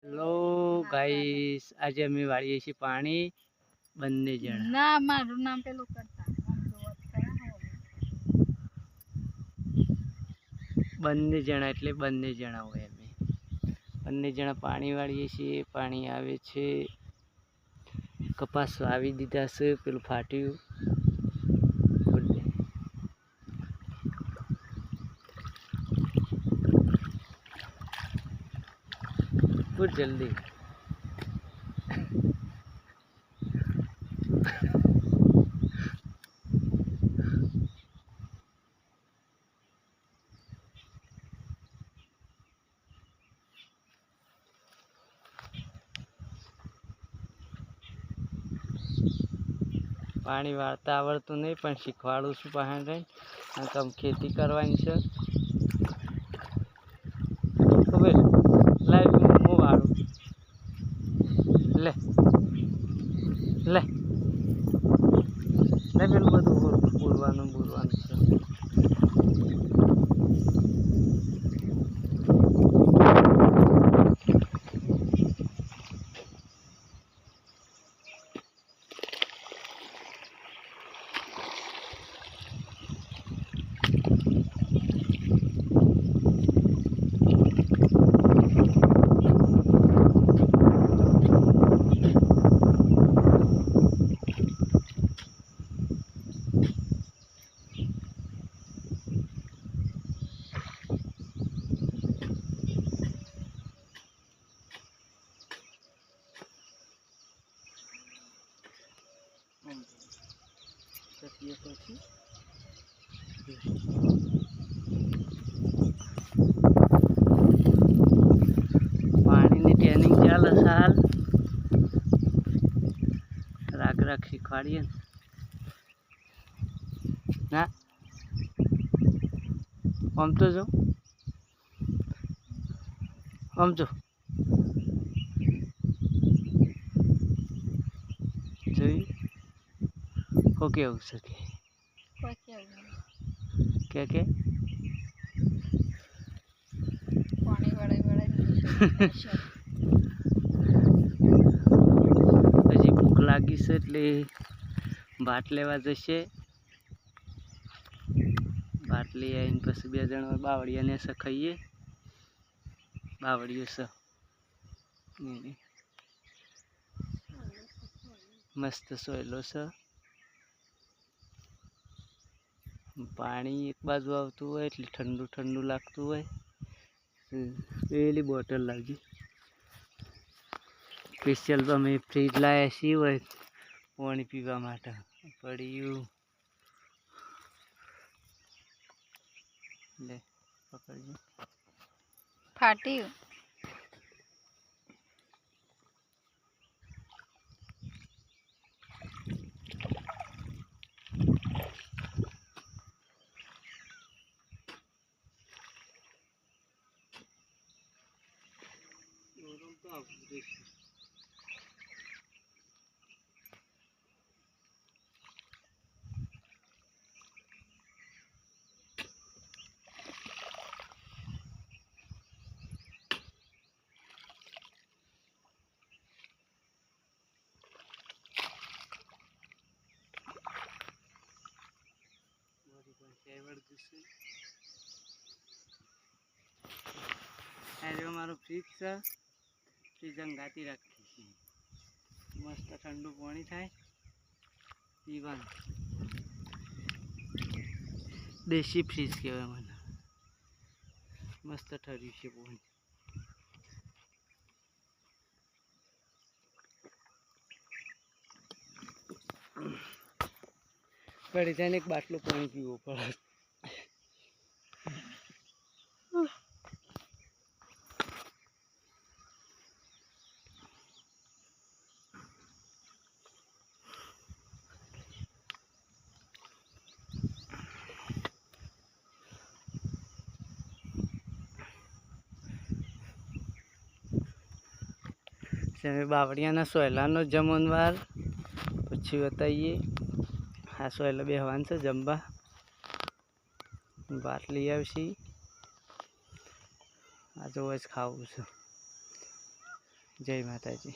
Hello guys, આજે અમે વાળીએ છીએ પાણી બંને જણા. ના, મારું નામ પેલું કરતા બંને જણા એટલે બંને જણા હોય. અમે બંને જણા પાણી વાળીએ છીએ. પાણી આવે છે, કપાસ વાવી દીધા છે. પેલું ફાટ્યું ખૂબ જલ્દી. પાણી વાળતા આવડતું નહીં, પણ શીખવાડું છું. પાણી રહીને આમ ખેતી કરવાની છે. ખબર લાઈવ હું વાળું. લે લે લે પેલું બધું બોલવાનું છે. પાણીની ટ્રેનિંગ ચાલે સાલ રાગ શીખવાડીએ ને. ના આમ તો જો જોયું હો કેવું છે કે પાણી વળાઈ હજી ભૂખ લાગી છે એટલે ભાત લેવા જશે. ભાત લઈ આવીને પછી બે જણા બાવળિયાને ખાઈએ. બાવળીઓ છે મસ્ત સોયલો છે. પાણી એક બાજુ આવતું હોય એટલે ઠંડુ ઠંડુ લાગતું હોય. પેલી બોટલ લાગી સ્પેશિયલ અમે ફ્રીજ લાવ્યા છીએ હોય પાણી પીવા માટે. પડ્યું લે પકડજો. ફાટ્યું. મારું ફ્રીજ છે. ફ્રીજ અંગાતી રાખી મસ્ત ઠંડુ પાણી થાય પીવાનું. દેશી ફ્રીજ કહેવાય મને. મસ્ત ઠર્યું છે પાણી. પડી જાય ને એક બાટલો પાણી પીવો પડે. અમે બાવળિયાના સોયલાનો જમણવાર પછી બતાવીએ. આ સોયલા બેહવાનું છે જમવા. ભાત લઈ આવશી. આ જો જ ખાવું છે. જય માતાજી.